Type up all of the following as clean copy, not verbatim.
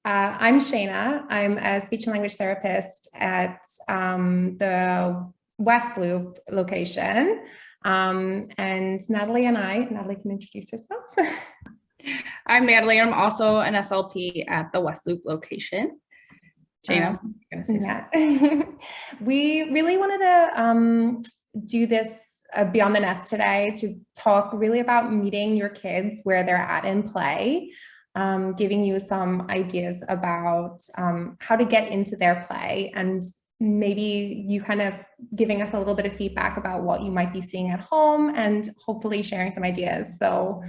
I'm Shana. I'm a speech and language therapist at the West Loop location. And Natalie can introduce herself. I'm Natalie. I'm also an SLP at the West Loop location. Shana, we really wanted to do this Beyond the Nest today to talk really about meeting your kids where they're at in play, giving you some ideas about how to get into their play, and maybe you kind of giving us a little bit of feedback about what you might be seeing at home and hopefully sharing some ideas. So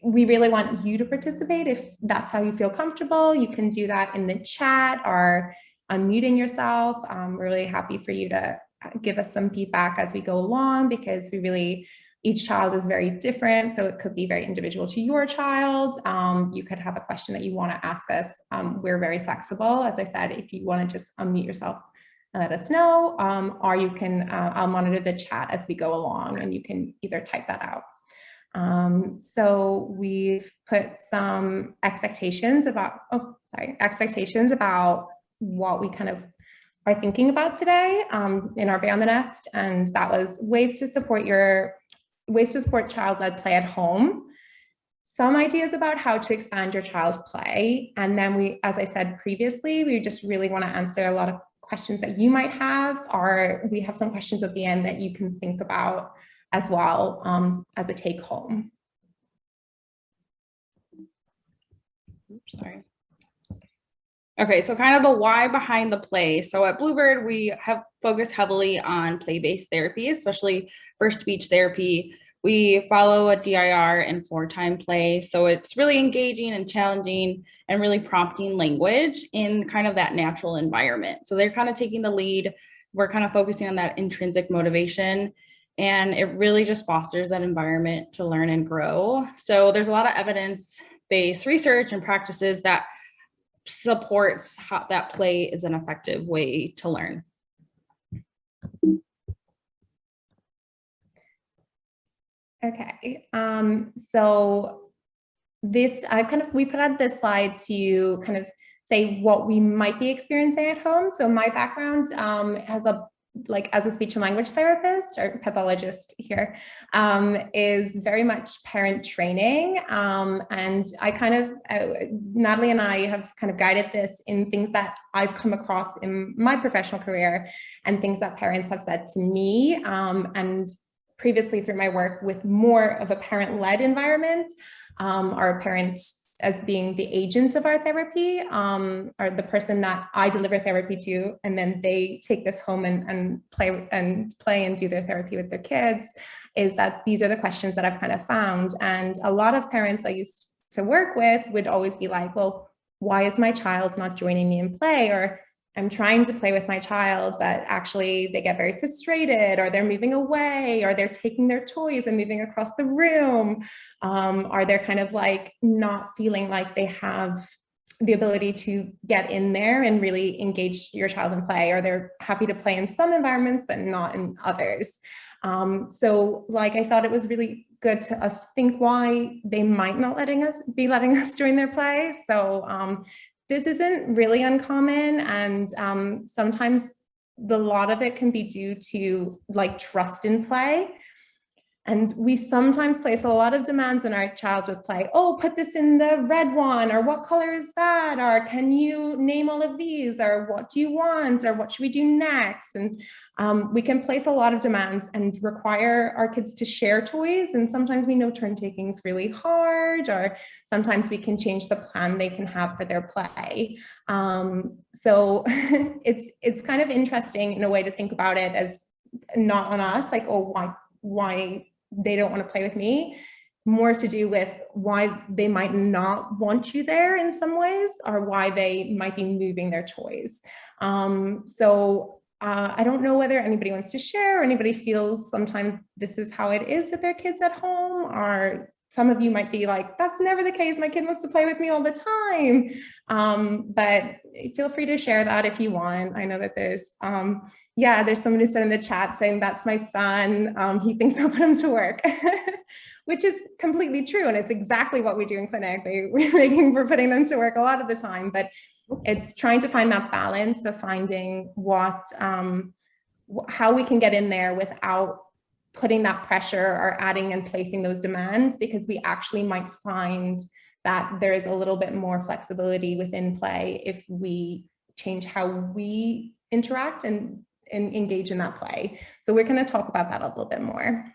we really want you to participate. If that's how you feel comfortable, you can do that in the chat or unmuting yourself. We're really happy for you to give us some feedback as we go along, because each child is very different. So it could be very individual to your child. You could have a question that you want to ask us. We're very flexible. As I said, if you want to just unmute yourself and let us know, or you can, I'll monitor the chat as we go along and you can either type that out. So we've put some expectations about what we kind of are thinking about today in our Beyond the Nest, and that was ways to support child-led play at home, some ideas about how to expand your child's play, and then we, as I said previously, we just really want to answer a lot of questions that you might have, or we have some questions at the end that you can think about as well as a take home. Oops, sorry. Okay, so kind of the why behind the play. So at Bluebird, we have focused heavily on play-based therapy, especially for speech therapy. We follow a DIR and floor time play. So it's really engaging and challenging and really prompting language in kind of that natural environment. So they're kind of taking the lead. We're kind of focusing on that intrinsic motivation, and it really just fosters that environment to learn and grow. So there's a lot of evidence-based research and practices that supports how that play is an effective way to learn. Okay, so this, we put out this slide to kind of say what we might be experiencing at home. So my background as a speech and language therapist or pathologist here is very much parent training. And Natalie and I have kind of guided this in things that I've come across in my professional career and things that parents have said to me. And previously through my work with more of a parent-led environment, or a parent as being the agent of our therapy, or the person that I deliver therapy to, and then they take this home and play and do their therapy with their kids, is that these are the questions that I've kind of found. And a lot of parents I used to work with would always be like, well, why is my child not joining me in play? Or I'm trying to play with my child, but actually they get very frustrated, or they're moving away, or they're taking their toys and moving across the room, or they're kind of like not feeling like they have the ability to get in there and really engage your child in play, or they're happy to play in some environments, but not in others. So I thought it was really good to us to think why they might not be letting us join their play. So this isn't really uncommon, and sometimes a lot of it can be due to trust in play. And we sometimes place a lot of demands on our child with play. Oh, put this in the red one, or what color is that? Or can you name all of these? Or what do you want? Or what should we do next? And we can place a lot of demands and require our kids to share toys. And sometimes we know turn taking is really hard, or sometimes we can change the plan they can have for their play. So it's kind of interesting in a way to think about it as not on us, like, oh, why they don't want to play with me, more to do with why they might not want you there in some ways, or why they might be moving their toys. I don't know whether anybody wants to share, or anybody feels sometimes this is how it is with their kids at home, or some of you might be like, that's never the case, my kid wants to play with me all the time. But feel free to share that if you want. I know that there's Yeah, there's somebody who said in the chat saying that's my son. He thinks I'll put him to work, which is completely true. And it's exactly what we do in clinic. We're putting them to work a lot of the time, but it's trying to find that balance of finding how we can get in there without putting that pressure or adding and placing those demands, because we actually might find that there is a little bit more flexibility within play if we change how we interact and engage in that play. So we're going to talk about that a little bit more.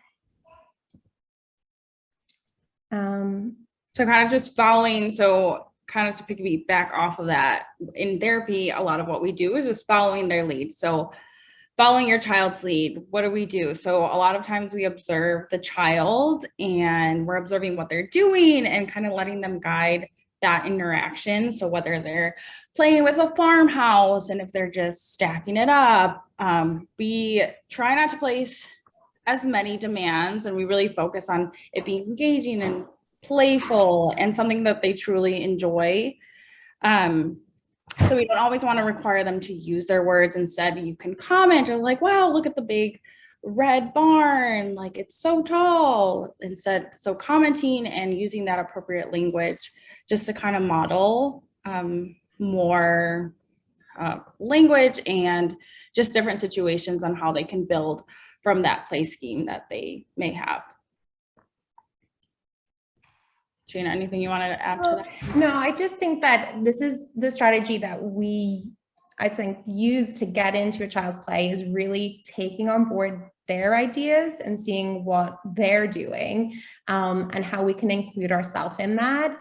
So kind of just following, so kind of to piggyback off of that, in therapy, a lot of what we do is just following their lead. So following your child's lead, what do we do? So a lot of times we observe the child and we're observing what they're doing and kind of letting them guide that interaction. So whether they're playing with a farmhouse and if they're just stacking it up, we try not to place as many demands, and we really focus on it being engaging and playful and something that they truly enjoy. So we don't always want to require them to use their words. Instead, you can comment or like, wow, look at the big red barn, like it's so tall. Instead, so commenting and using that appropriate language just to kind of model more language and just different situations on how they can build from that play scheme that they may have. Shana, anything you wanted to add to that? No, I just think that this is the strategy that I think, use to get into a child's play is really taking on board their ideas and seeing what they're doing and how we can include ourselves in that.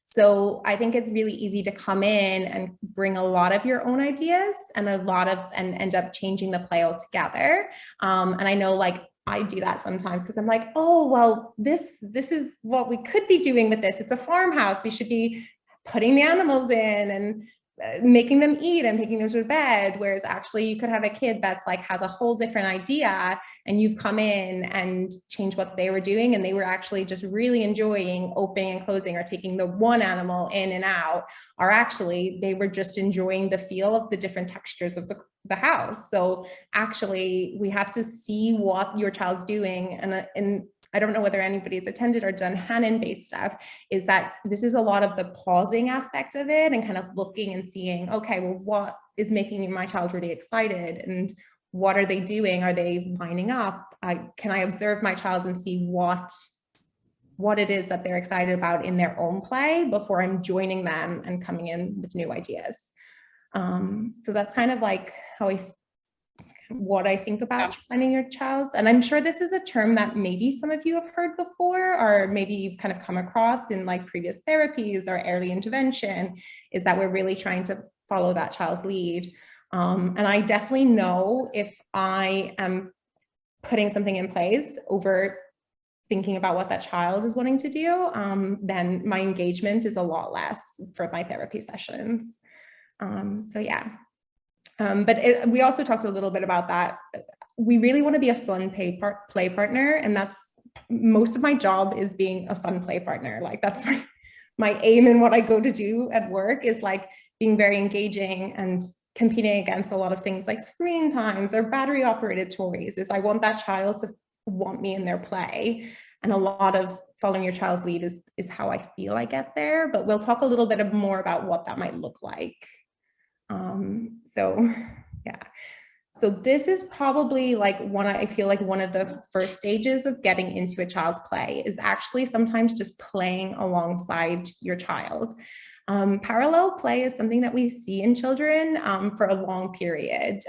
So I think it's really easy to come in and bring a lot of your own ideas and end up changing the play altogether. And I know, like, I do that sometimes because I'm like, oh, well, this is what we could be doing with this. It's a farmhouse. We should be putting the animals in and making them eat and taking them to bed. Whereas actually you could have a kid that's like, has a whole different idea, and you've come in and changed what they were doing. And they were actually just really enjoying opening and closing or taking the one animal in and out, or actually they were just enjoying the feel of the different textures of the house. So actually we have to see what your child's doing. And I don't know whether anybody's attended or done Hanen-based stuff, is that this is a lot of the pausing aspect of it and kind of looking and seeing, okay, well, what is making my child really excited and what are they doing? Are they lining up? Can I observe my child and see what it is that they're excited about in their own play before I'm joining them and coming in with new ideas? So that's kind of like what I think about planning your child. And I'm sure this is a term that maybe some of you have heard before, or maybe you've kind of come across in like previous therapies or early intervention, is that we're really trying to follow that child's lead. And I definitely know if I am putting something in place over thinking about what that child is wanting to do, then my engagement is a lot less for my therapy sessions. So yeah. But we also talked a little bit about that. We really want to be a fun play partner, and that's most of my job is being a fun play partner. Like that's my aim in what I go to do at work, is like being very engaging and competing against a lot of things like screen times or battery operated toys. Is I want that child to want me in their play, and a lot of following your child's lead is how I feel I get there. But we'll talk a little bit more about what that might look like. So yeah, so this is probably like I feel like one of the first stages of getting into a child's play is actually sometimes just playing alongside your child. Parallel play is something that we see in children for a long period.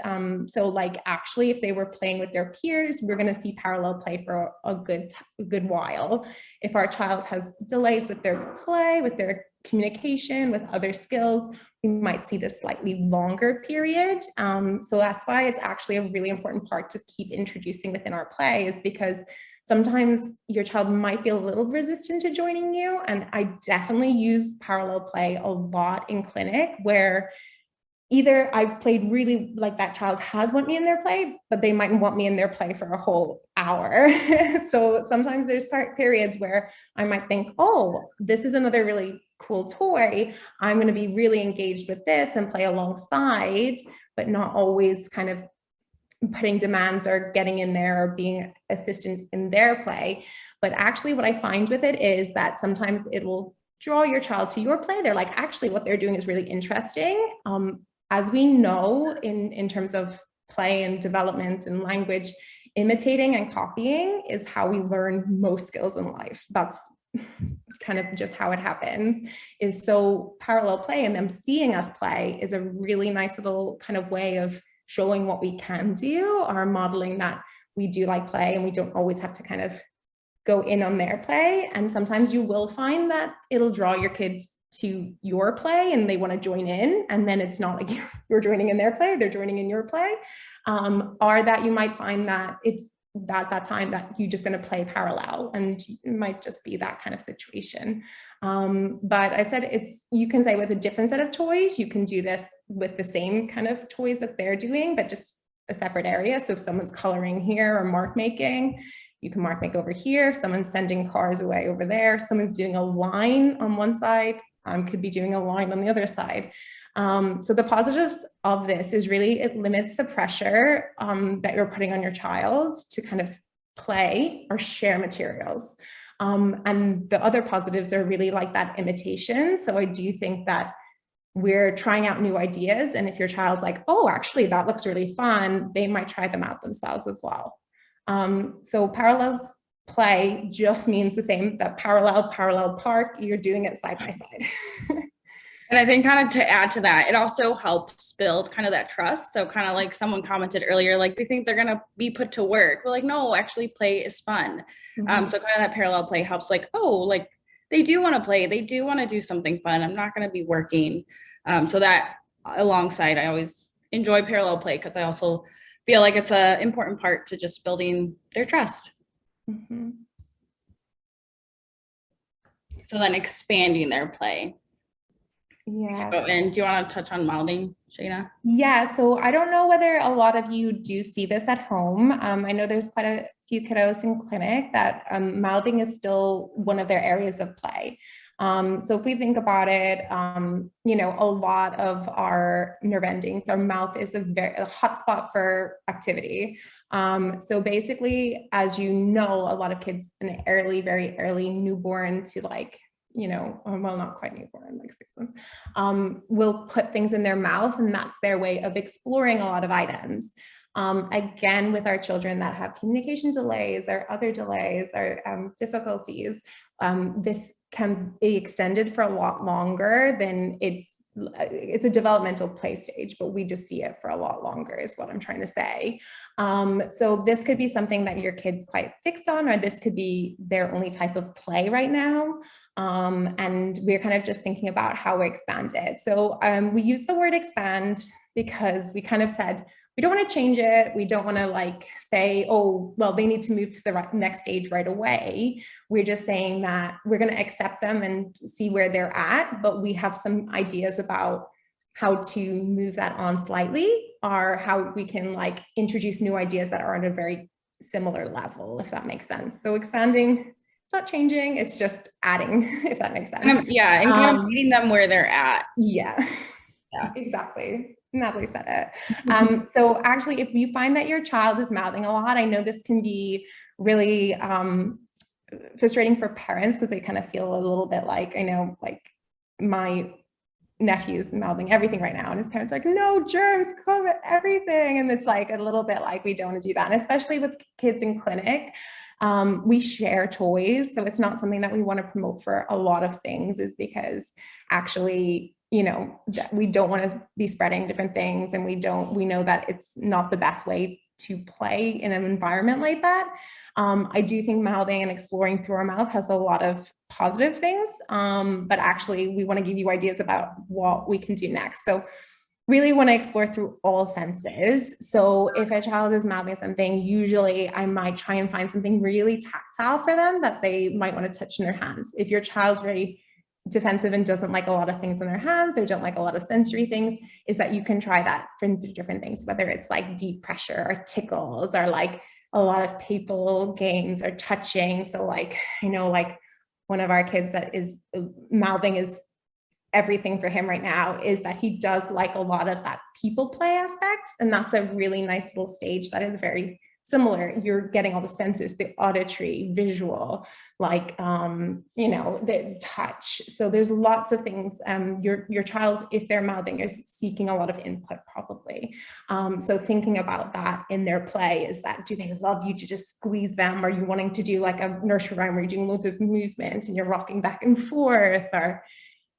So like actually if they were playing with their peers, we're going to see parallel play for a good while. If our child has delays with their play, with their communication, with other skills, we might see this slightly longer period. So that's why it's actually a really important part to keep introducing within our play, is because sometimes your child might be a little resistant to joining you. And I definitely use parallel play a lot in clinic, where either I've played really like that child has want me in their play, but they mightn't want me in their play for a whole hour. So sometimes there's periods where I might think, oh, this is another really cool toy. I'm going to be really engaged with this and play alongside, but not always kind of putting demands or getting in there or being assistant in their play. But actually what I find with it is that sometimes it will draw your child to your play. They're like, actually what they're doing is really interesting. As we know in terms of play and development and language, imitating and copying is how we learn most skills in life. That's kind of just how it happens. Is so parallel play and them seeing us play is a really nice little kind of way of showing what we can do, or modeling that we do like play and we don't always have to kind of go in on their play. And sometimes you will find that it'll draw your kids to your play and they want to join in, and then it's not like you're joining in their play, they're joining in your play. Or that you might find that it's that time that you're just going to play parallel, and it might just be that kind of situation. But I said you can say with a different set of toys, you can do this with the same kind of toys that they're doing, but just a separate area. So if someone's coloring here or mark making, you can mark make over here. If someone's sending cars away over there, someone's doing a line on one side, could be doing a line on the other side. So the positives of this is really it limits the pressure that you're putting on your child to kind of play or share materials. And the other positives are really like that imitation. So I do think that we're trying out new ideas. And if your child's like, oh, actually, that looks really fun, they might try them out themselves as well. So parallels play just means the same, that parallel park, you're doing it side by side. And I think kind of to add to that, it also helps build kind of that trust. So kind of like someone commented earlier, like they think they're going to be put to work. We're like, no, actually play is fun. Mm-hmm. So kind of that parallel play helps, like, oh, like they do want to play. They do want to do something fun. I'm not going to be working. So that alongside, I always enjoy parallel play because I also feel like it's an important part to just building their trust. Mm-hmm. So then expanding their play. Yeah. And do you want to touch on mouthing, Shana? Yeah, so I don't know whether a lot of you do see this at home. I know there's quite a few kiddos in clinic that mouthing is still one of their areas of play. So if we think about it, you know, a lot of our nerve endings, our mouth is a hot spot for activity. So basically, as you know, a lot of kids in very early newborn to like, you know, well, not quite newborn, like 6 months, will put things in their mouth, and that's their way of exploring a lot of items. Again, with our children that have communication delays or other delays or difficulties, this can be extended for a lot longer than it's a developmental play stage, but we just see it for a lot longer is what I'm trying to say. So this could be something that your kid's quite fixed on, or this could be their only type of play right now. And we're kind of just thinking about how we expand it. So we use the word expand because we kind of said, we don't want to change it. We don't want to like say, oh, well, they need to move to the next stage right away. We're just saying that we're going to accept them and see where they're at, but we have some ideas about how to move that on slightly, or how we can like introduce new ideas that are at a very similar level, if that makes sense. So expanding, it's not changing, it's just adding, if that makes sense. Yeah, and kind of meeting them where they're at. Yeah, exactly. Natalie said it. So actually, if you find that your child is mouthing a lot, I know this can be really frustrating for parents because they kind of feel a little bit like, I know, like my nephew's mouthing everything right now, and his parents are like, no, germs, COVID, everything. And it's like a little bit like, we don't want to do that. And especially with kids in clinic, we share toys. So it's not something that we want to promote for a lot of things, is because actually, you know, that we don't want to be spreading different things. And we know that it's not the best way to play in an environment like that. I do think mouthing and exploring through our mouth has a lot of positive things, but actually we want to give you ideas about what we can do next. So really want to explore through all senses. So if a child is mouthing something, usually I might try and find something really tactile for them that they might want to touch in their hands. If your child's very defensive and doesn't like a lot of things in their hands, or don't like a lot of sensory things, is that you can try that for different things, whether it's like deep pressure or tickles, or like a lot of people games or touching. So like, you know, like one of our kids that is mouthing is everything for him right now is that he does like a lot of that people play aspect. And that's a really nice little stage that is very similar. You're getting all the senses, the auditory, visual, like, the touch. So there's lots of things. Your child, if they're mouthing, is seeking a lot of input probably. So thinking about that in their play is that, do they love you to just squeeze them? Are you wanting to do like a nursery rhyme where you're doing loads of movement and you're rocking back and forth, or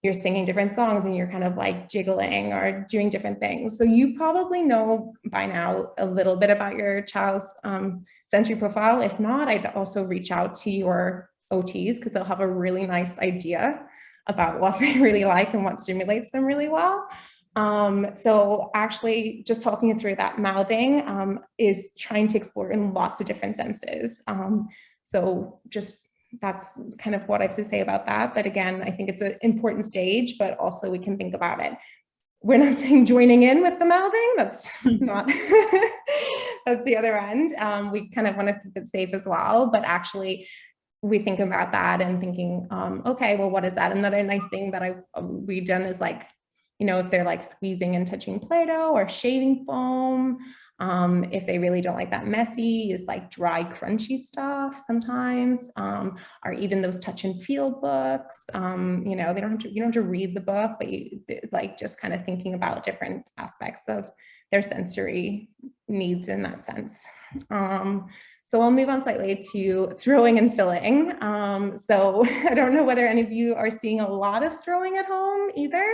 you're singing different songs and you're kind of like jiggling or doing different things. So you probably know by now a little bit about your child's sensory profile. If not, I'd also reach out to your OTs because they'll have a really nice idea about what they really like and what stimulates them really well. So actually just talking it through, that mouthing is trying to explore in lots of different senses. So just that's kind of what I have to say about that. But again, I think it's an important stage, but also we can think about it. We're not saying joining in with the mouthing. That's not, that's the other end. We kind of want to keep it safe as well, but actually we think about that and thinking, okay, well, what is that? Another nice thing that we've done is like, if they're like squeezing and touching Play-Doh or shaving foam, if they really don't like that messy, is like dry, crunchy stuff sometimes, or even those touch and feel books. They don't have to, you don't have to read the book, but you like just kind of thinking about different aspects of their sensory needs in that sense. So I'll move on slightly to throwing and filling. So I don't know whether any of you are seeing a lot of throwing at home either.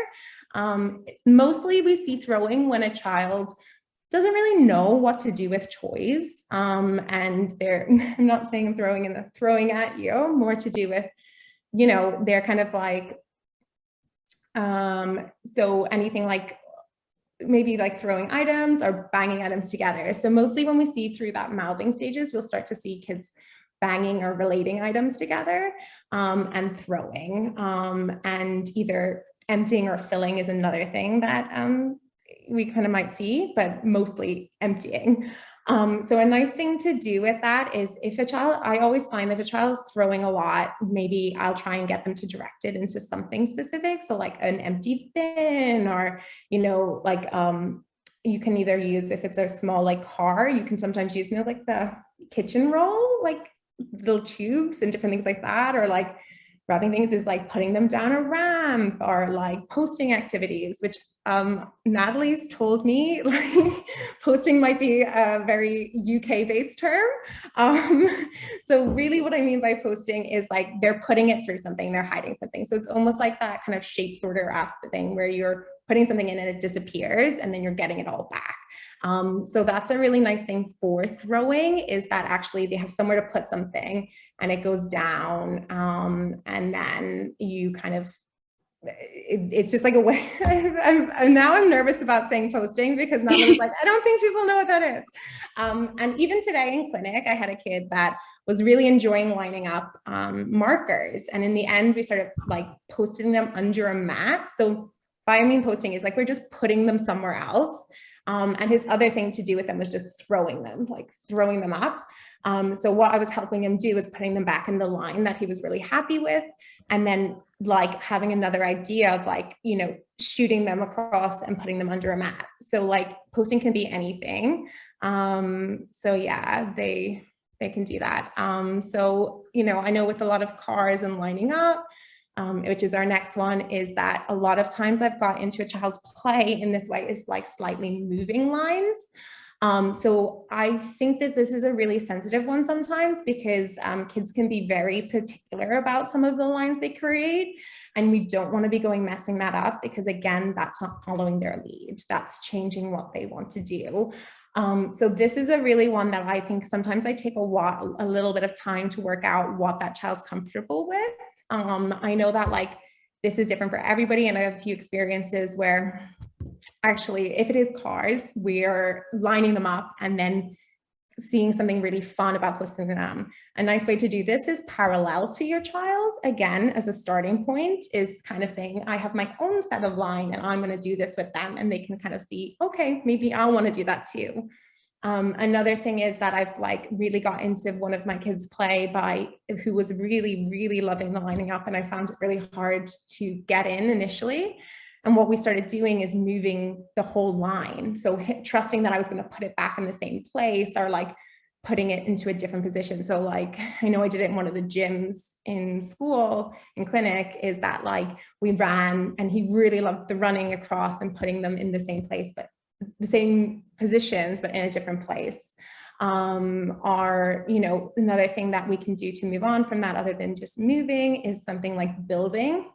It's mostly we see throwing when a child doesn't really know what to do with toys. And I'm not saying throwing at you, more to do with, they're kind of like, so anything like maybe like throwing items or banging items together. So mostly when we see through that mouthing stages, we'll start to see kids banging or relating items together and throwing, and either emptying or filling is another thing that we kind of might see, but mostly emptying. So a nice thing to do with that is I always find if a child's throwing a lot, maybe I'll try and get them to direct it into something specific. So like an empty bin, or, like you can either use, if it's a small like car, you can sometimes use, like the kitchen roll, like little tubes and different things like that, or like wrapping things is like putting them down a ramp, or like posting activities, which Natalie's told me like posting might be a very UK based term. So really what I mean by posting is like they're putting it through something, they're hiding something. So it's almost like that kind of shape sorter aspect thing where you're putting something in and it disappears and then you're getting it all back. So that's a really nice thing for throwing, is that actually they have somewhere to put something and it goes down, and then you kind of, it's just like a way. I'm nervous about saying posting because now I'm like, I don't think people know what that is. And even today in clinic, I had a kid that was really enjoying lining up markers. And in the end, we started like posting them under a mat. So by I mean posting is like, we're just putting them somewhere else. And his other thing to do with them was just throwing them up. So what I was helping him do was putting them back in the line that he was really happy with. And then like having another idea of like, shooting them across and putting them under a mat. So like posting can be anything. So yeah, they can do that. So, I know with a lot of cars and lining up, which is our next one, is that a lot of times I've got into a child's play in this way is like slightly moving lines. So I think that this is a really sensitive one sometimes because kids can be very particular about some of the lines they create, and we don't want to be messing that up because again, that's not following their lead. That's changing what they want to do. So this is a really one that I think sometimes I take a little bit of time to work out what that child's comfortable with. I know that like this is different for everybody, and I have a few experiences where actually if it is cars, we're lining them up and then seeing something really fun about posting them. A nice way to do this is parallel to your child. Again, as a starting point, is kind of saying, I have my own set of line and I'm going to do this with them. And they can kind of see, okay, maybe I want to do that too. Another thing is that I've like really got into one of my kids' play who was really, really loving the lining up, and I found it really hard to get in initially. And what we started doing is moving the whole line. So trusting that I was going to put it back in the same place, or like putting it into a different position. So like, I know I did it in one of the gyms in school, in clinic, is that like we ran and he really loved the running across and putting them in the same place, but the same positions, but in a different place. Or, you know, another thing that we can do to move on from that, other than just moving, is something like building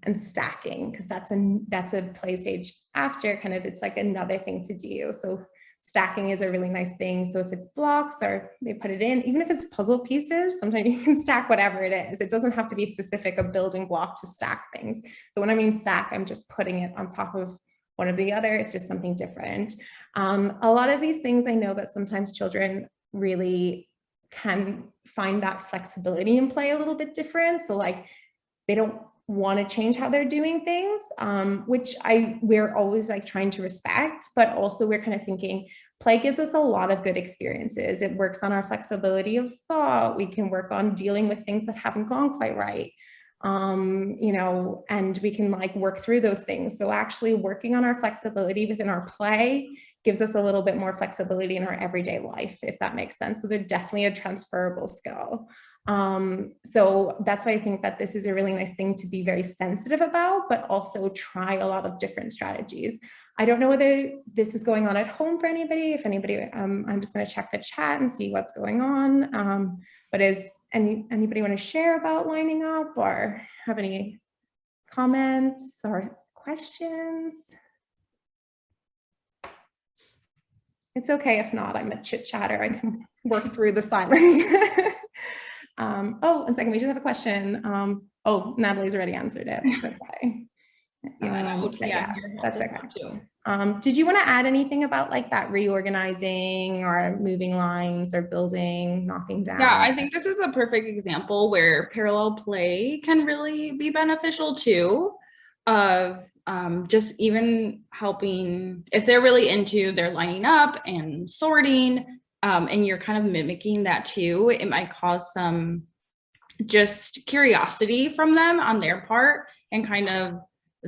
and stacking, because that's a play stage after, kind of, it's like another thing to do. So stacking is a really nice thing. So if it's blocks or they put it in, even if it's puzzle pieces, sometimes you can stack whatever it is. It doesn't have to be specific, a building block to stack things. So when I mean stack, I'm just putting it on top of one or the other. It's just something different. A lot of these things, I know that sometimes children really can find that flexibility in play a little bit different. So like they don't want to change how they're doing things, which we're always like trying to respect, but also we're kind of thinking play gives us a lot of good experiences. It works on our flexibility of thought. We can work on dealing with things that haven't gone quite right. You know, and we can like work through those things. So actually working on our flexibility within our play gives us a little bit more flexibility in our everyday life, if that makes sense. So they're definitely a transferable skill. So that's why I think that this is a really nice thing to be very sensitive about, but also try a lot of different strategies. I don't know whether this is going on at home for anybody. If anybody, I'm just going to check the chat and see what's going on. But is anybody want to share about lining up, or have any comments or questions? It's okay if not. I'm a chit chatter. I can work through the silence. Oh, one second. We just have a question. Oh, Natalie's already answered it. It's okay. That's okay. Did you want to add anything about like that reorganizing or moving lines or building, knocking down? Yeah, I think this is a perfect example where parallel play can really be beneficial too, of just even helping if they're really into their lining up and sorting, and you're kind of mimicking that too. It might cause some just curiosity from them on their part, and kind of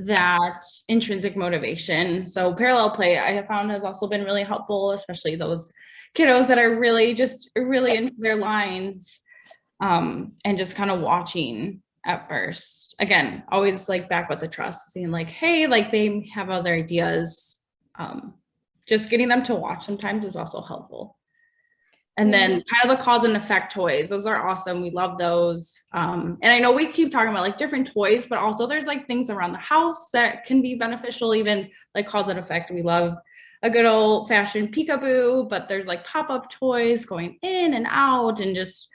that intrinsic motivation. So parallel play, I have found, has also been really helpful, especially those kiddos that are really into their lines, and just kind of watching at first. Again, always like back with the trust, seeing like, hey, like they have other ideas. Just getting them to watch sometimes is also helpful. And then kind of the cause and effect toys. Those are awesome. We love those. And I know we keep talking about like different toys, but also there's like things around the house that can be beneficial, even like cause and effect. We love a good old fashioned peekaboo, but there's like pop-up toys going in and out, and just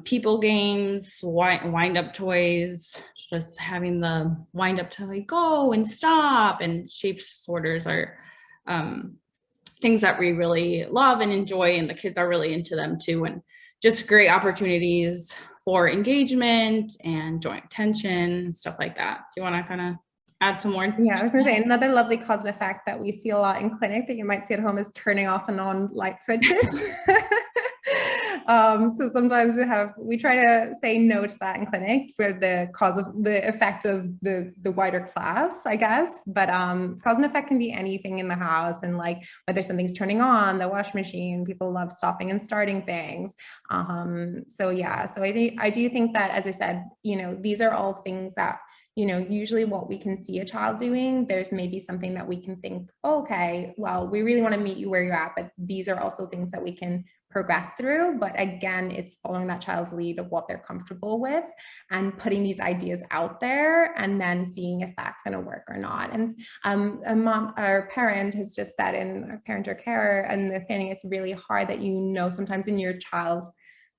people games, wind up toys, just having the wind up toy go and stop, and shape sorters are things that we really love and enjoy, and the kids are really into them too, and just great opportunities for engagement and joint attention, stuff like that. Do you want to kind of add some more? Yeah, I was going to say another lovely cause and effect that we see a lot in clinic that you might see at home is turning off and on light switches. So sometimes we try to say no to that in clinic for the effect of the wider class, I guess. But cause and effect can be anything in the house, and like whether something's turning on, the wash machine, people love stopping and starting things. So yeah, so I do think that, as I said, you know, these are all things that, you know, usually what we can see a child doing, there's maybe something that we can think, oh, okay, well, we really want to meet you where you're at, but these are also things that we can progress through. But again, it's following that child's lead of what they're comfortable with and putting these ideas out there, and then seeing if that's going to work or not. And a mom or parent has just said, in a parent or carer, and the thing, it's really hard that, you know, sometimes in your child's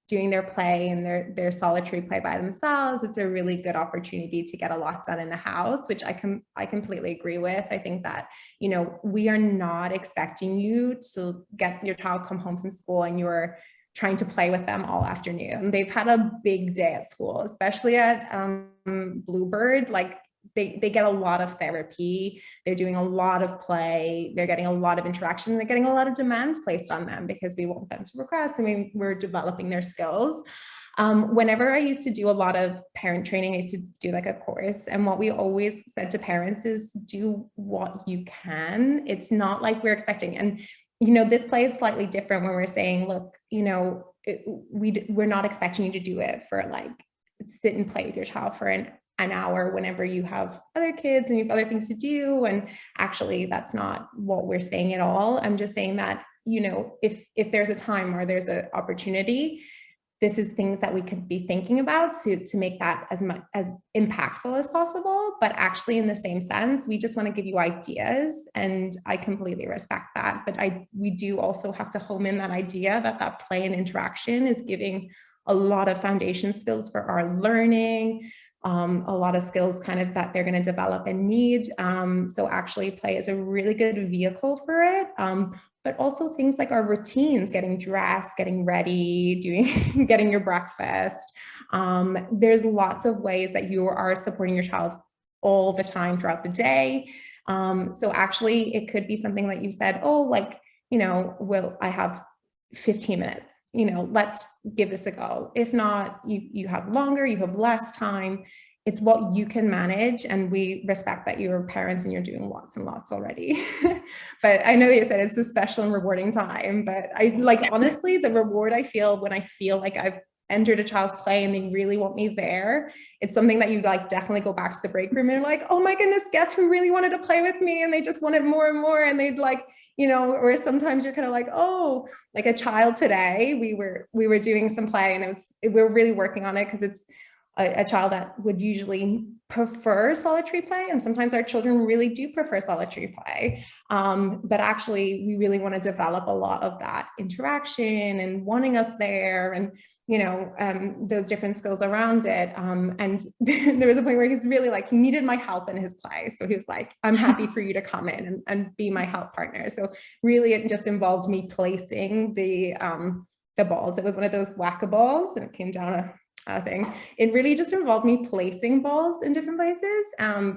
doing their play and their solitary play by themselves, it's a really good opportunity to get a lot done in the house, which I completely agree with. I think that, you know, we are not expecting you to get your child come home from school and you're trying to play with them all afternoon. They've had a big day at school, especially at Bluebird. Like, they get a lot of therapy, they're doing a lot of play, they're getting a lot of interaction, they're getting a lot of demands placed on them because we want them to progress. I mean, we're developing their skills. Whenever I used to do a lot of parent training, I used to do like a course, and what we always said to parents is do what you can. It's not like we're expecting, and this play is slightly different when we're saying, look, we're not expecting you to do it for like sit and play with your child for an hour whenever you have other kids and you have other things to do. And actually, that's not what we're saying at all. I'm just saying that, if there's a time or there's an opportunity, this is things that we could be thinking about to make that as impactful as possible. But actually, in the same sense, we just want to give you ideas, and I completely respect that. But we do also have to home in that idea that play and interaction is giving a lot of foundation skills for our learning, a lot of skills kind of that they're going to develop and need. So actually, play is a really good vehicle for it. But also things like our routines, getting dressed, getting ready, getting your breakfast. There's lots of ways that you are supporting your child all the time throughout the day. So actually, it could be something that you said, I have 15 minutes, let's give this a go. If not, you have longer, you have less time. It's what you can manage, and we respect that you're parents and you're doing lots and lots already. But I know you said it's a special and rewarding time, but honestly, the reward I feel when I feel like I've entered a child's play and they really want me there, it's something that you definitely go back to the break room and you're like, oh my goodness, guess who really wanted to play with me, and they just wanted more and more, and they'd or sometimes you're kind of like, oh, like a child today, we were doing some play, and we're really working on it because it's a child that would usually prefer solitary play, and sometimes our children really do prefer solitary play, but actually we really want to develop a lot of that interaction and wanting us there, and those different skills around it. And there was a point where he's really he needed my help in his play, so he was like, I'm happy for you to come in and be my help partner. So really it just involved me placing the balls. It was one of those whack-a-balls, and it came down a thing. It really just involved me placing balls in different places,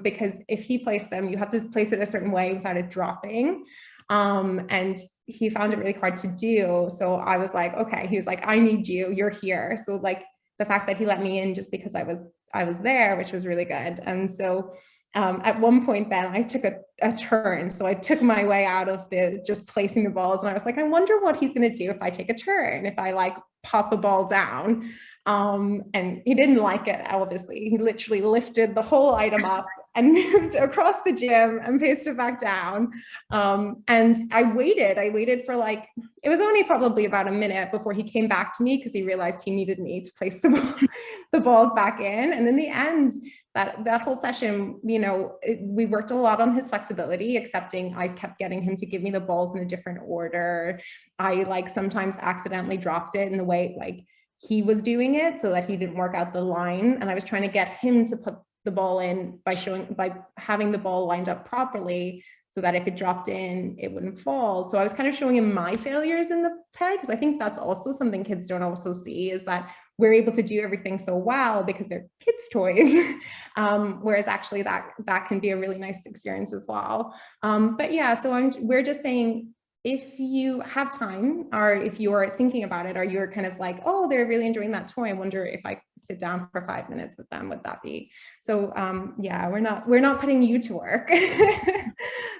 because if he placed them, you have to place it a certain way without it dropping, and he found it really hard to do. So I was like, okay, he was like, I need you, you're here. So the fact that he let me in just because I was there, which was really good. And so at one point then I took a turn. So I took my way out of just placing the balls, and I was like, I wonder what he's going to do if I take a turn, if I pop a ball down. And he didn't like it, obviously. He literally lifted the whole item up and moved across the gym and pasted it back down. And I waited for it was only probably about a minute before he came back to me, because he realized he needed me to place the balls back in. And in the end, that whole session, we worked a lot on his flexibility, accepting I kept getting him to give me the balls in a different order. I sometimes accidentally dropped it in the way he was doing it, so that he didn't work out the line. And I was trying to get him to put the ball in by having the ball lined up properly, so that if it dropped in, it wouldn't fall. So I was kind of showing him my failures in the play, because I think that's also something kids don't also see, is that we're able to do everything so well because they're kids' toys. Whereas actually that can be a really nice experience as well. But yeah, so we're just saying, if you have time, or if you're thinking about it, or you're kind of like, oh, they're really enjoying that toy, I wonder if I sit down for 5 minutes with them, would that be? So yeah, we're not putting you to work.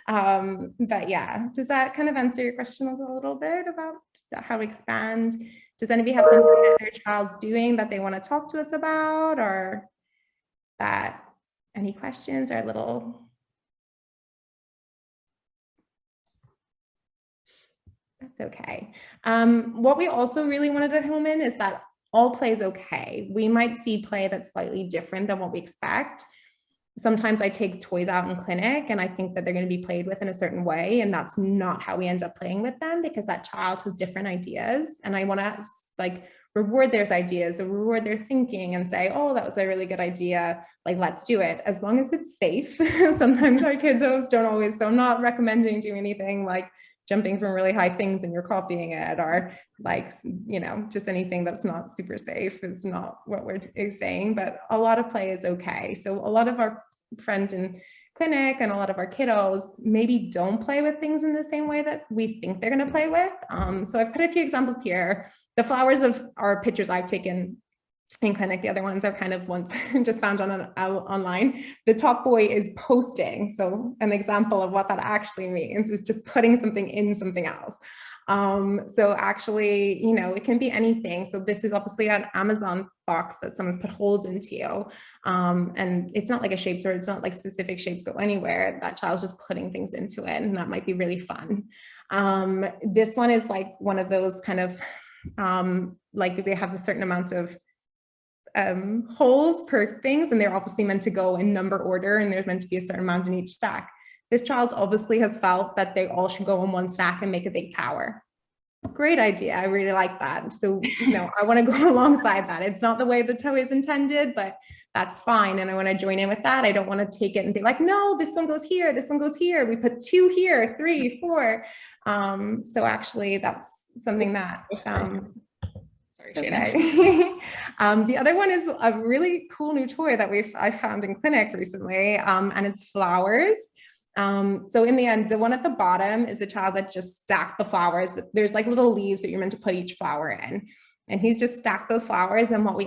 But yeah, does that kind of answer your question a little bit about how to expand? Does anybody have something that their child's doing that they want to talk to us about, or that any questions or little? That's okay. What we also really wanted to home in is that all play is okay. We might see play that's slightly different than what we expect. Sometimes I take toys out in clinic and I think that they're going to be played with in a certain way, and that's not how we end up playing with them, because that child has different ideas, and I want to reward their ideas, or reward their thinking, and say, oh, that was a really good idea, let's do it, as long as it's safe. Sometimes our kids don't always, so I'm not recommending doing anything like jumping from really high things and you're copying it, or just anything that's not super safe is not what we're saying. But a lot of play is okay. So a lot of our friends in clinic and a lot of our kiddos maybe don't play with things in the same way that we think they're going to play with. So I've put a few examples here. The flowers are pictures I've taken in clinic. The other ones are kind of ones just found online. The top boy is posting. So an example of what that actually means is just putting something in something else. So actually, you know, it can be anything. So this is obviously an Amazon box that someone's put holes into. And it's not like a shape sort, it's not like specific shapes go anywhere. That child's just putting things into it, and that might be really fun. This one is like one of those kind of, like they have a certain amount of holes per things, and they're obviously meant to go in number order, and there's meant to be a certain amount in each stack. This child obviously has felt that they all should go in one stack and make a big tower. Great idea. I really like that. So, you know, I want to go alongside that. It's not the way the toy is intended, but that's fine. And I want to join in with that. I don't want to take it and be like, no, this one goes here. This one goes here. We put 2 here, 3, 4. So actually that's something that, Sorry, Shana. okay. The other one is a really cool new toy that I found in clinic recently, and it's flowers. So in the end, the one at the bottom is a child that just stacked the flowers, but there's like little leaves that you're meant to put each flower in. And he's just stacked those flowers. And what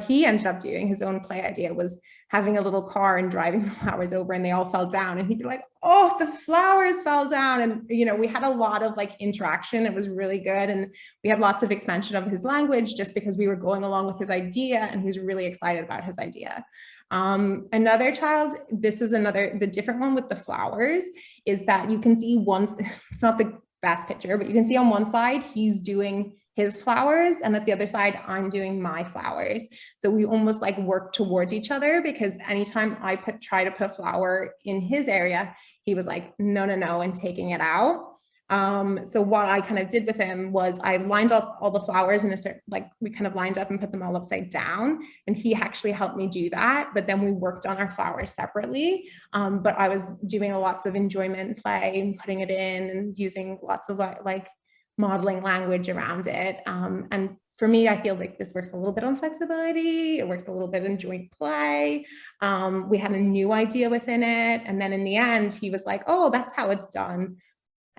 he ended up doing, his own play idea, was having a little car and driving the flowers over, and they all fell down. And he'd be like, oh, the flowers fell down. And, you know, we had a lot of like interaction. It was really good. And we had lots of expansion of his language just because we were going along with his idea, and he was really excited about his idea. Another child, the different one with the flowers is that you can see it's not the best picture, but you can see on one side, he's doing his flowers, and at the other side, I'm doing my flowers. So we almost like work towards each other, because anytime I try to put a flower in his area, he was like, no, and taking it out. So what I kind of did with him was I lined up all the flowers in a certain, like we kind of lined up and put them all upside down, and he actually helped me do that. But then we worked on our flowers separately. But I was doing lots of enjoyment play and putting it in and using lots of like modeling language around it. And for me, I feel like this works a little bit on flexibility. It works a little bit in joint play. We had a new idea within it. And then in the end, he was like, oh, that's how it's done,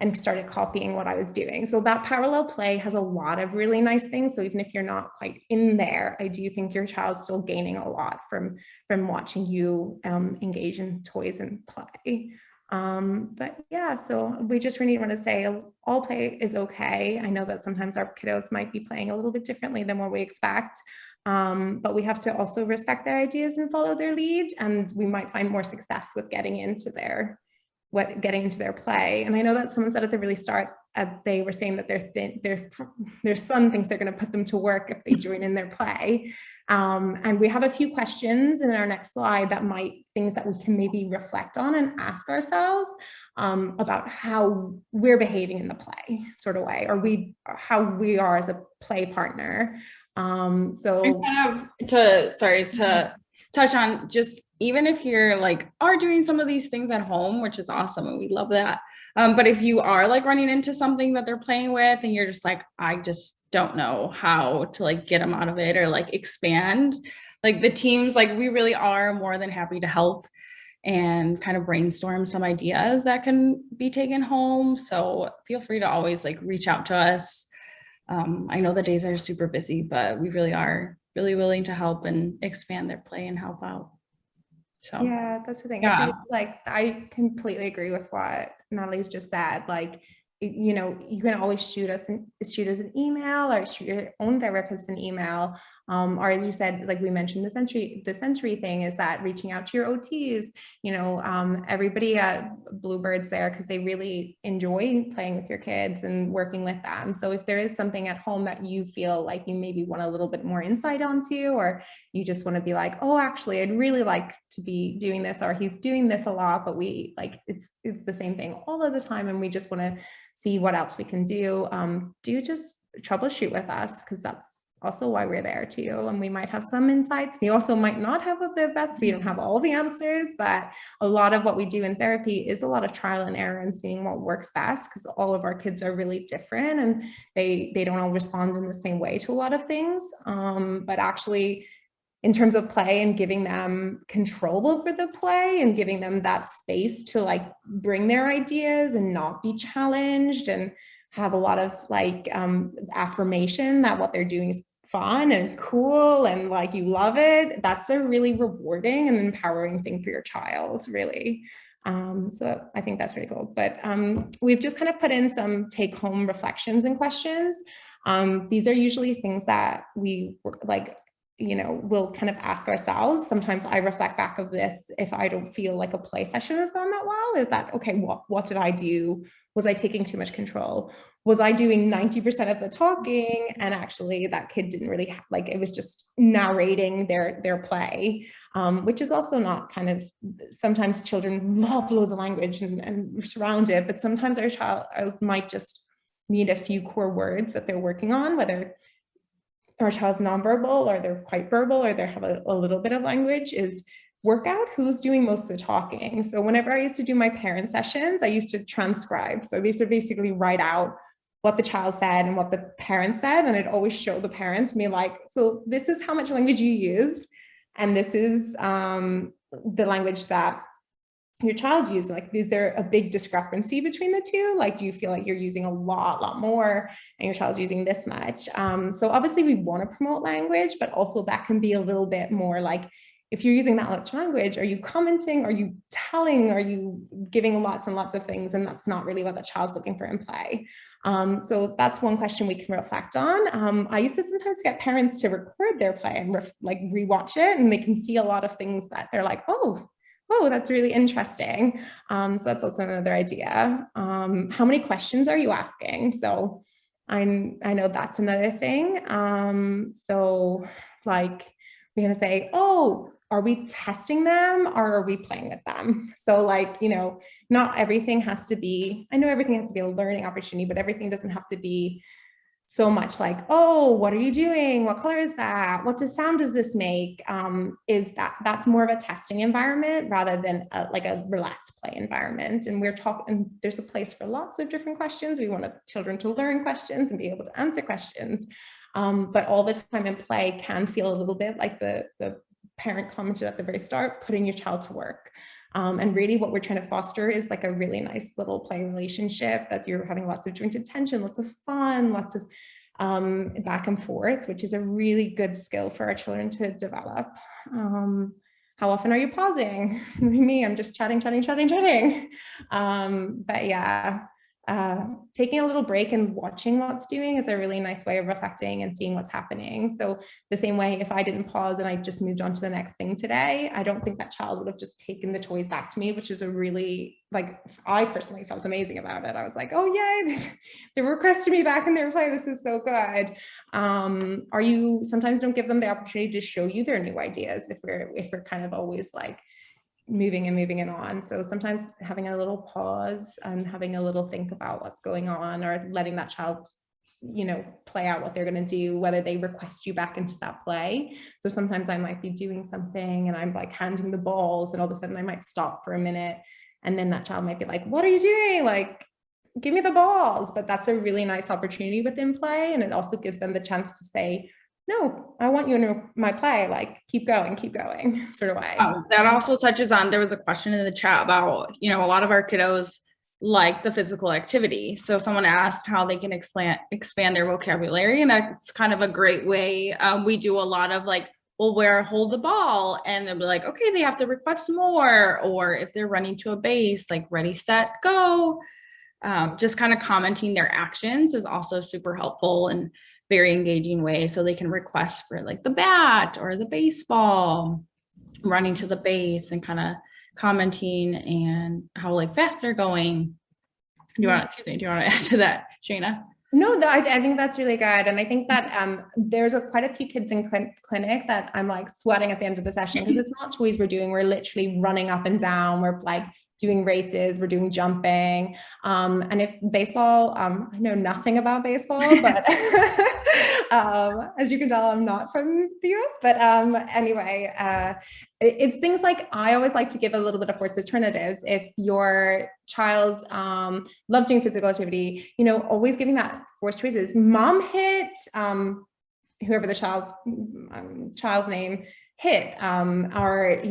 and started copying what I was doing. So that parallel play has a lot of really nice things. So even if you're not quite in there, I do think your child's still gaining a lot from watching you engage in toys and play. But yeah, so we just really want to say all play is okay. I know that sometimes our kiddos might be playing a little bit differently than what we expect. But we have to also respect their ideas and follow their lead. And we might find more success with getting into their play. And I know that someone said at the really start, they were saying that their son thinks they're going to put them to work if they join in their play. And we have a few questions in our next slide things that we can maybe reflect on and ask ourselves about how we're behaving in the play sort of way, or how we are as a play partner. So kind of to touch on, just even if you're like are doing some of these things at home, which is awesome and we love that, but if you are like running into something that they're playing with and you're just like, I just don't know how to like get them out of it or like expand, like the teams, like we really are more than happy to help and kind of brainstorm some ideas that can be taken home. So feel free to always like reach out to us. I know the days are super busy, but we really are really willing to help and expand their play and help out. So yeah, that's the thing. yeah. I completely agree with what Natalie's just said. Like, you know, you can always shoot us an email, or shoot your own therapist an email. Or as you said, like we mentioned, the sensory thing is that reaching out to your OTs, you know, everybody at Bluebird's there because they really enjoy playing with your kids and working with them. So if there is something at home that you feel like you maybe want a little bit more insight onto, or you just want to be like, oh, actually, I'd really like to be doing this, or he's doing this a lot, but we like, it's the same thing all of the time, and we just want to see what else we can do. Do just troubleshoot with us, because that's also why we're there too. And we might have some insights. We also might not have the best, we don't have all the answers, but a lot of what we do in therapy is a lot of trial and error and seeing what works best, because all of our kids are really different and they don't all respond in the same way to a lot of things. But actually, in terms of play and giving them control over the play and giving them that space to like bring their ideas and not be challenged, and have a lot of like affirmation that what they're doing is fun and cool and like you love it. That's a really rewarding and empowering thing for your child, really. So I think that's really cool. But we've just kind of put in some take-home reflections and questions. These are usually things that we like, you know, we'll kind of ask ourselves. Sometimes I reflect back of this if I don't feel like a play session has gone that well. Is that, okay, what did I do? Was I taking too much control? Was I doing 90% of the talking and actually that kid didn't really like, it was just narrating their play, which is also not kind of, sometimes children love loads of language and surround it, but sometimes our child might just need a few core words that they're working on, whether our child's nonverbal or they're quite verbal or they have a little bit of language, is work out who's doing most of the talking. So whenever I used to do my parent sessions, I used to transcribe. So I used to basically write out what the child said and what the parent said. And I'd always show the parents me like, so this is how much language you used. And this is the language that your child used. Like, is there a big discrepancy between the two? Like, do you feel like you're using a lot more and your child's using this much? So obviously we want to promote language, but also that can be a little bit more like, if you're using that much language, are you commenting? Are you telling? Are you giving lots and lots of things? And that's not really what the child's looking for in play. So that's one question we can reflect on. I used to sometimes get parents to record their play and rewatch it, and they can see a lot of things that they're like, oh, that's really interesting. So that's also another idea. How many questions are you asking? So I know that's another thing. So like, we're going to say, oh, are we testing them or are we playing with them? So like, you know, not everything has to be, I know everything has to be a learning opportunity, but everything doesn't have to be so much like, oh, what are you doing? What color is that? What sound does this make? That's more of a testing environment rather than like a relaxed play environment. And we're talking, there's a place for lots of different questions. We want children to learn questions and be able to answer questions. But all the time in play can feel a little bit like the parent commented at the very start, putting your child to work. And really what we're trying to foster is like a really nice little play relationship that you're having lots of joint attention, lots of fun, lots of back and forth, which is a really good skill for our children to develop. How often are you pausing? Me, I'm just chatting. But yeah, taking a little break and watching what's doing is a really nice way of reflecting and seeing what's happening. So the same way, if I didn't pause and I just moved on to the next thing today, I don't think that child would have just taken the toys back to me, which is a really, like, I personally felt amazing about it. I was like, oh yay, they requested me back in their play. This is so good. Are you sometimes don't give them the opportunity to show you their new ideas if we're kind of always like moving it on. So sometimes having a little pause and having a little think about what's going on, or letting that child, you know, play out what they're going to do, whether they request you back into that play. So sometimes I might be doing something and I'm like handing the balls, and all of a sudden I might stop for a minute, and then that child might be like, what are you doing? Like, give me the balls. But that's a really nice opportunity within play. And it also gives them the chance to say, no, I want you in my play, like keep going sort of way. That also touches on, there was a question in the chat about, you know, a lot of our kiddos like the physical activity. So someone asked how they can expand their vocabulary, and that's kind of a great way. We do a lot of like, well, where hold the ball, and they'll be like, okay, they have to request more. Or if they're running to a base, like ready, set, go. Just kind of commenting their actions is also super helpful and very engaging way. So they can request for like the bat or the baseball, running to the base, and kind of commenting and how like fast they're going. Do you want to add to that, Shana? No, I think that's really good. And I think that there's quite a few kids in clinic that I'm like sweating at the end of the session, because it's not toys we're doing. We're literally running up and down. We're like doing races, we're doing jumping. And if baseball, I know nothing about baseball, but as you can tell, I'm not from the US, but anyway, it's things like, I always like to give a little bit of forced alternatives. If your child loves doing physical activity, you know, always giving that forced choices. Mom hit, whoever the child's name, hit? Or,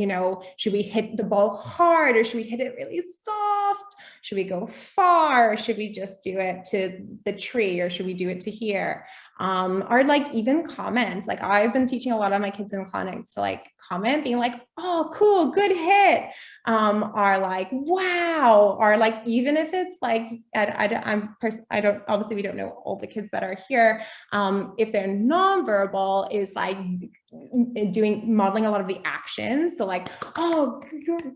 should we hit the ball hard, or should we hit it really soft? Should we go far? Or should we just do it to the tree, or should we do it to here? Or like even comments. Like I've been teaching a lot of my kids in clinics to like comment, being like, oh, cool, good hit. Or like, wow. Or like, even if it's like, obviously we don't know all the kids that are here. If they're nonverbal, is like modeling a lot of the actions. So like, oh,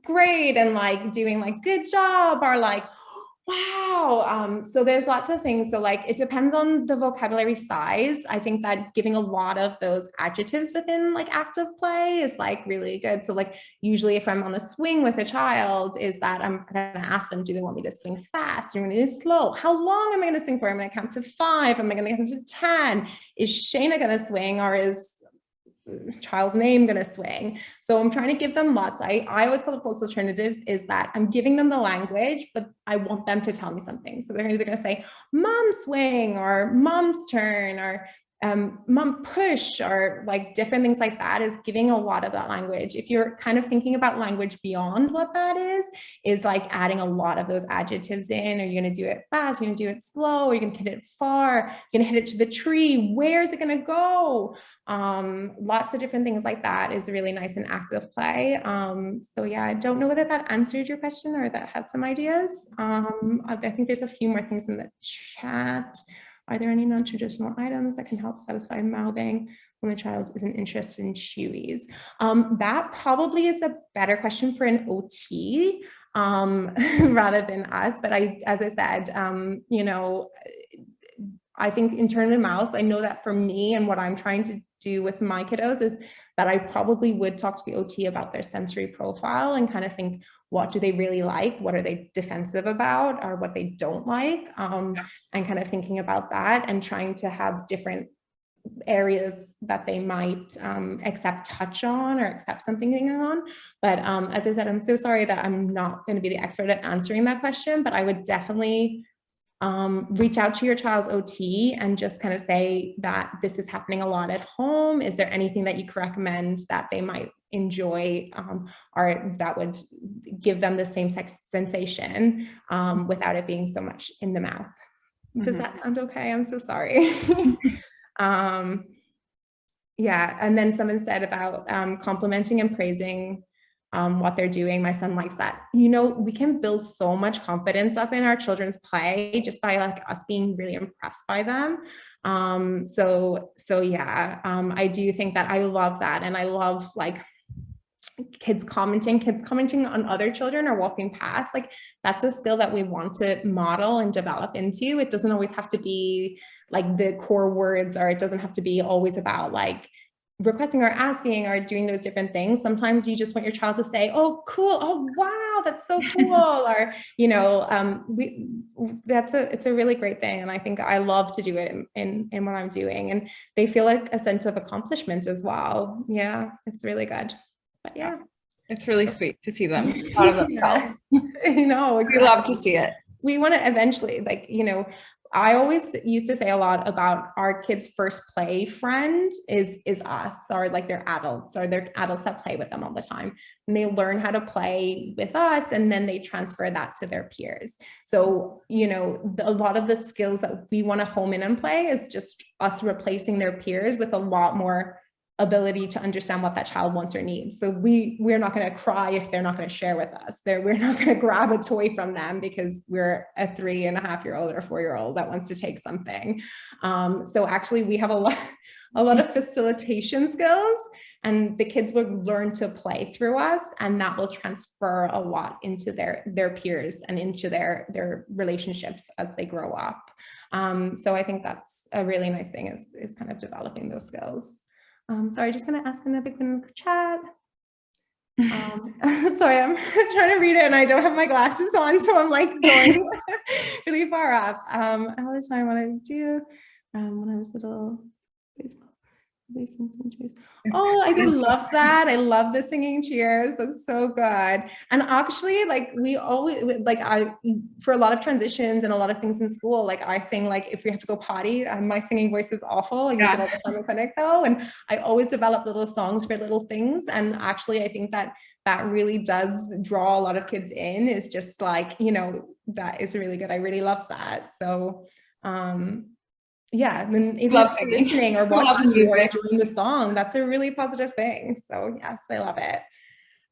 great. And like doing like, good job, or like, wow. So there's lots of things. So like, it depends on the vocabulary size. I think that giving a lot of those adjectives within like active play is like really good. So like, usually if I'm on a swing with a child, is that I'm going to ask them, do they want me to swing fast? Or am I going to slow? How long am I going to swing for? Am I going to count to 5? Am I going to count to 10? Is Shana going to swing, or is child's name going to swing? So I'm trying to give them lots. I always call it post alternatives, is that I'm giving them the language, but I want them to tell me something. So they're either going to say mom swing, or mom's turn, or mom push, or like different things like that, is giving a lot of that language. If you're kind of thinking about language beyond what that is like adding a lot of those adjectives in. Are you going to do it fast? Are you going to do it slow? Are you going to hit it far? You're going to hit it to the tree? Where is it going to go? Lots of different things like that is really nice in active play. So yeah, I don't know whether that answered your question or that had some ideas. I think there's a few more things in the chat. Are there any non-traditional items that can help satisfy mouthing when the child isn't interested in chewies? That probably is a better question for an OT rather than us. But as I said, I think in terms of mouth, I know that for me and what I'm trying to do with my kiddos is that I probably would talk to the OT about their sensory profile and kind of think, what do they really like? What are they defensive about, or what they don't like? And kind of thinking about that and trying to have different areas that they might accept touch on or accept something on. But as I said, I'm so sorry that I'm not going to be the expert at answering that question, but I would definitely reach out to your child's OT and just kind of say that this is happening a lot at home. Is there anything that you could recommend that they might enjoy, or that would give them the same sensation without it being so much in the mouth? Does that sound okay? I'm so sorry. Yeah, and then someone said about complimenting and praising what they're doing. My son likes that. We can build so much confidence up in our children's play just by like us being really impressed by them. So yeah, I do think that I love that. And I love like kids commenting on other children or walking past. Like that's a skill that we want to model and develop into. It doesn't always have to be like the core words, or it doesn't have to be always about like requesting or asking or doing those different things. Sometimes you just want your child to say, oh, cool. Oh, wow, that's so cool. Or, it's a really great thing. And I think I love to do it in what I'm doing. And they feel like a sense of accomplishment as well. Yeah, it's really good. But yeah. It's really sweet to see them proud of themselves. Exactly. We love to see it. We want to eventually, I always used to say a lot about our kids' first play friend is us, or like their adults, or their adults that play with them all the time. And they learn how to play with us, and then they transfer that to their peers. So, a lot of the skills that we want to home in and play is just us replacing their peers with a lot more ability to understand what that child wants or needs. So we're not going to cry if they're not going to share with us. We're not going to grab a toy from them because we're a 3.5-year-old or 4-year-old that wants to take something. So actually we have a lot of facilitation skills, and the kids will learn to play through us, and that will transfer a lot into their peers and into their relationships as they grow up. So I think that's a really nice thing, is kind of developing those skills. Sorry, just going to ask another question in the chat. Sorry, I'm trying to read it and I don't have my glasses on, so I'm like going really far up. All the time, what I do when I was little, baseball. Oh, I love that. I love the singing cheers. That's so good. And actually, like we always like for a lot of transitions and a lot of things in school, like I sing like if we have to go potty, my singing voice is awful. I use it all the time in clinic though. And I always develop little songs for little things. And actually, I think that that really does draw a lot of kids in. Is just like, that is really good. I really love that. So, yeah, and then even if you're listening or watching you or doing the song, that's a really positive thing. So yes, I love it.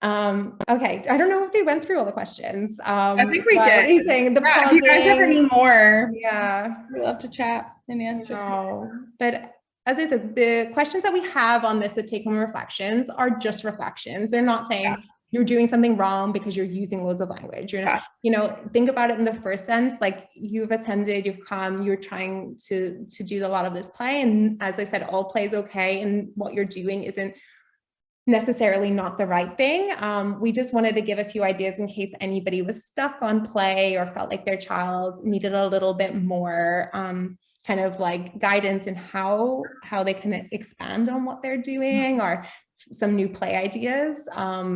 Okay, I don't know if they went through all the questions. I think we did. What are you saying? The pausing, if you guys have any more, yeah, we love to chat and answer. But as I said, the questions that we have on this, the take-home reflections, are just reflections. They're not saying you're doing something wrong because you're using loads of language. Think about it in the first sense, like you've attended, you've come, you're trying to do a lot of this play. And as I said, all play is okay. And what you're doing isn't necessarily not the right thing. We just wanted to give a few ideas in case anybody was stuck on play or felt like their child needed a little bit more kind of like guidance in how they can expand on what they're doing, or some new play ideas,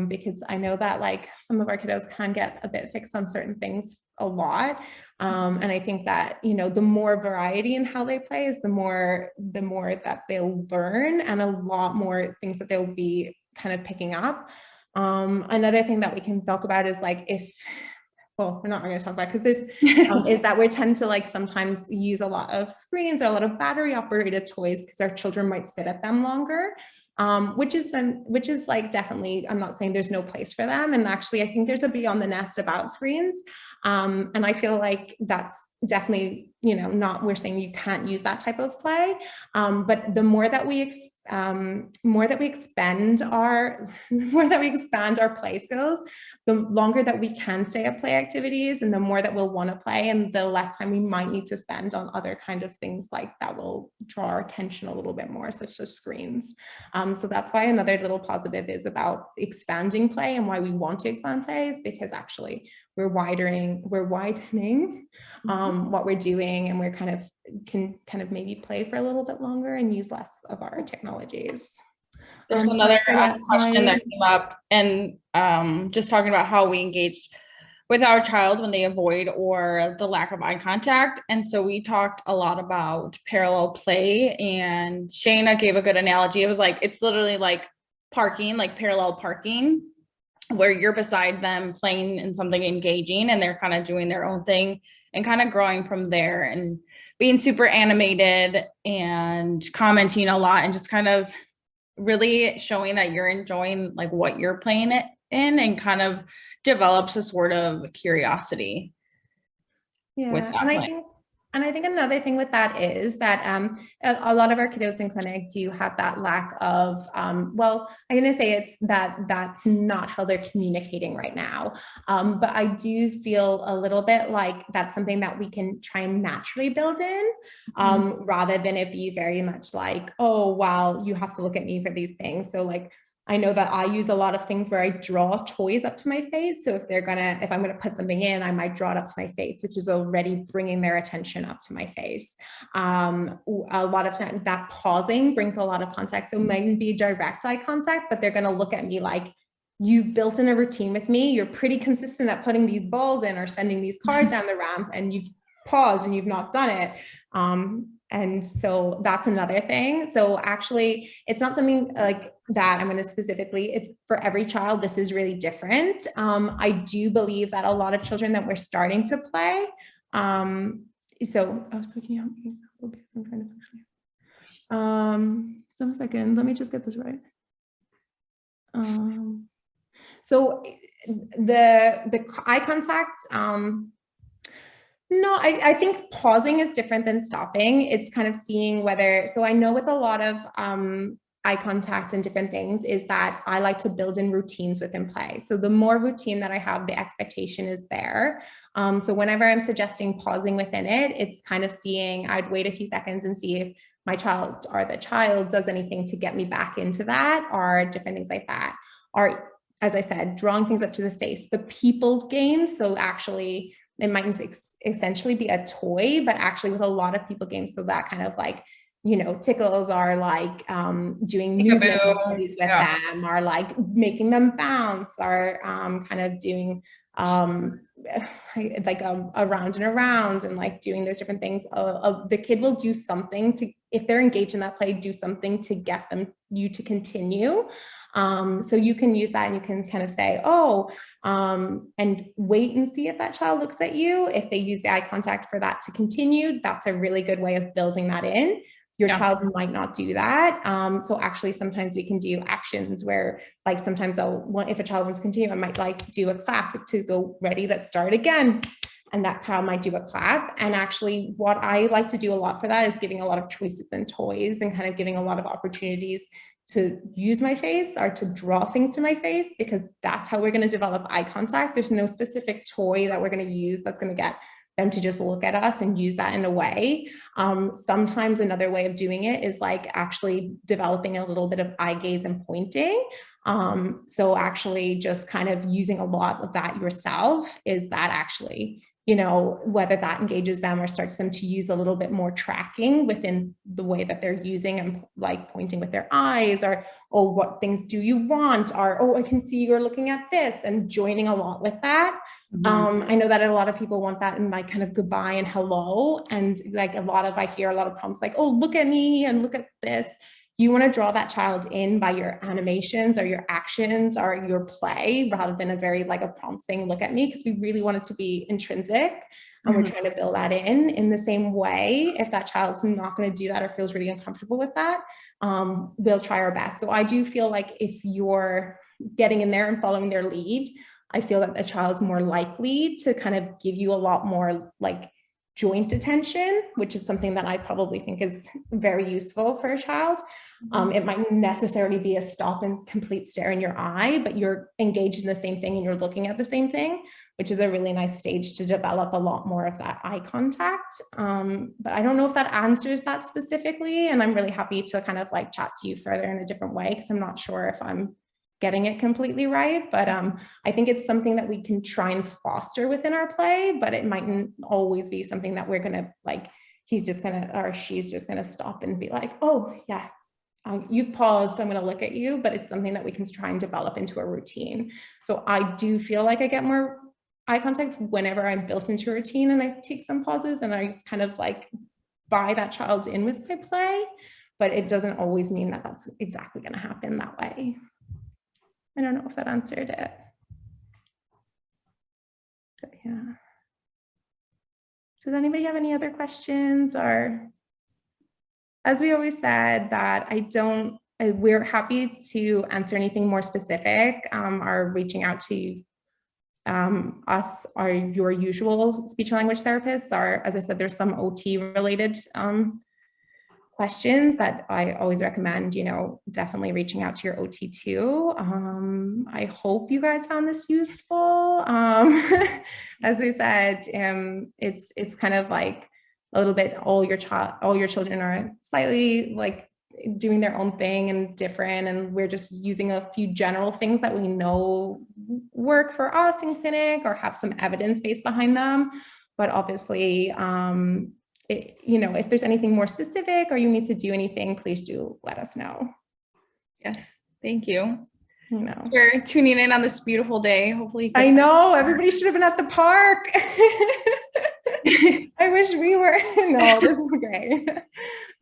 because I know that like some of our kiddos can get a bit fixed on certain things a lot. And I think that, the more variety in how they play is the more that they'll learn, and a lot more things that they'll be kind of picking up. Another thing that we can talk about is like we're not going to talk about because there's is that we tend to like sometimes use a lot of screens or a lot of battery operated toys because our children might sit at them longer, which is like definitely, I'm not saying there's no place for them. And actually, I think there's a beyond the nest about screens. And I feel like that's definitely, we're saying you can't use that type of play. But the more that we expand our play skills, the longer that we can stay at play activities, and the more that we'll want to play, and the less time we might need to spend on other kind of things like that will draw our attention a little bit more, such as screens. So that's why another little positive is about expanding play, and why we want to expand play is because actually we're widening what we're doing, and we're can maybe play for a little bit longer and use less of our technologies. There's another question that came up, and just talking about how we engage with our child when they avoid or the lack of eye contact. And so we talked a lot about parallel play, and Shana gave a good analogy. It was like, it's literally like parking, like parallel parking, where you're beside them playing in something engaging, and they're kind of doing their own thing and kind of growing from there, and being super animated and commenting a lot, and just kind of really showing that you're enjoying like what you're playing it in, and kind of develops a sort of curiosity. Yeah, and I think another thing with that is that a lot of our kiddos in clinic do have that lack of, I'm going to say it's that's not how they're communicating right now. But I do feel a little bit like that's something that we can try and naturally build in, rather than it be very much like, oh, wow, you have to look at me for these things. So like, I know that I use a lot of things where I draw toys up to my face. So if I'm going to put something in, I might draw it up to my face, which is already bringing their attention up to my face. A lot of times that pausing brings a lot of contact. So it mightn't be direct eye contact, but they're going to look at me like, you've built in a routine with me. You're pretty consistent at putting these balls in or sending these cars down the ramp, and you've paused and you've not done it. And so that's another thing. So actually, it's not something like that I'm going to specifically, it's for every child. This is really different. I do believe that a lot of children that we're starting to play. So can you help me? I'm trying to so a second, let me just get this right. So the eye contact, no, I think pausing is different than stopping. It's kind of seeing whether, so I know with a lot of eye contact and different things is that I like to build in routines within play. So the more routine that I have, the expectation is there. So whenever I'm suggesting pausing within it, it's kind of seeing, I'd wait a few seconds and see if my child or the child does anything to get me back into that, or different things like that. Or, as I said, drawing things up to the face, the people games. So actually, it might essentially be a toy, but actually with a lot of people games. So that kind of like tickles are like doing movement activities with them, or like making them bounce, or kind of doing like a round and around, and like doing those different things. The kid will do something to, if they're engaged in that play, do something to get you to continue. So you can use that, and you can kind of say, and wait and see if that child looks at you. If they use the eye contact for that to continue, that's a really good way of building that in. Your child might not do that. So actually sometimes we can do actions where, like, sometimes if a child wants to continue, I might like do a clap to go, ready, let's start again. And that child might do a clap. And actually what I like to do a lot for that is giving a lot of choices and toys, and kind of giving a lot of opportunities to use my face or to draw things to my face, because that's how we're going to develop eye contact. There's no specific toy that we're going to use that's going to get them to just look at us and use that in a way. Sometimes another way of doing it is like actually developing a little bit of eye gaze and pointing. So actually just kind of using a lot of that yourself, is that actually, whether that engages them or starts them to use a little bit more tracking within the way that they're using, and like pointing with their eyes, or, oh, what things do you want? Or, oh, I can see you're looking at this, and joining a lot with that. I know that a lot of people want that in like kind of goodbye and hello. And like I hear a lot of prompts like, oh, look at me and look at this. You want to draw that child in by your animations or your actions or your play, rather than a very like a prompt saying, look at me, because we really want it to be intrinsic. And we're trying to build that in the same way. If that child's not going to do that or feels really uncomfortable with that, we'll try our best. So I do feel like if you're getting in there and following their lead, I feel that the child's more likely to kind of give you a lot more like joint attention, which is something that I probably think is very useful for a child. It might necessarily be a stop and complete stare in your eye, but you're engaged in the same thing and you're looking at the same thing, which is a really nice stage to develop a lot more of that eye contact. But I don't know if that answers that specifically. And I'm really happy to kind of like chat to you further in a different way, because I'm not sure if I'm getting it completely right. But I think it's something that we can try and foster within our play, but it mightn't always be something that we're going to like, he's just going to, or she's just going to stop and be like, oh yeah, you've paused, I'm going to look at you. But it's something that we can try and develop into a routine. So I do feel like I get more eye contact whenever I'm built into a routine, and I take some pauses and I kind of like buy that child in with my play, but it doesn't always mean that that's exactly going to happen that way. I don't know if that answered it. But yeah. Does anybody have any other questions? Or, as we always said, that we're happy to answer anything more specific, or reaching out to us or your usual speech and language therapists, or, as I said, there's some OT related questions that I always recommend, definitely reaching out to your OT too. I hope you guys found this useful. As we said, it's kind of like a little bit, all your children are slightly like doing their own thing and different, and we're just using a few general things that we know work for us in clinic or have some evidence base behind them. But obviously, if there's anything more specific or you need to do anything, please do let us know. Yes, thank you. For tuning in on this beautiful day. Hopefully I know everybody should have been at the park. I wish we were. No, this is great.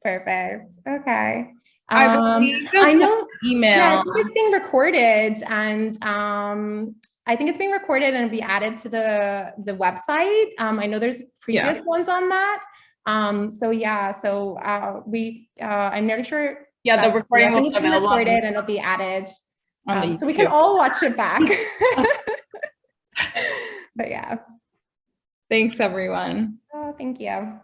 Perfect. Okay. I believe I know email. Yeah, I think it's being recorded, and I think it's being recorded and be added to the website. I know there's previous ones on that. So yeah, I'm nearly sure. Yeah, the recording will be recorded and it'll be added, so we can all watch it back. But yeah. Thanks, everyone. Oh, thank you.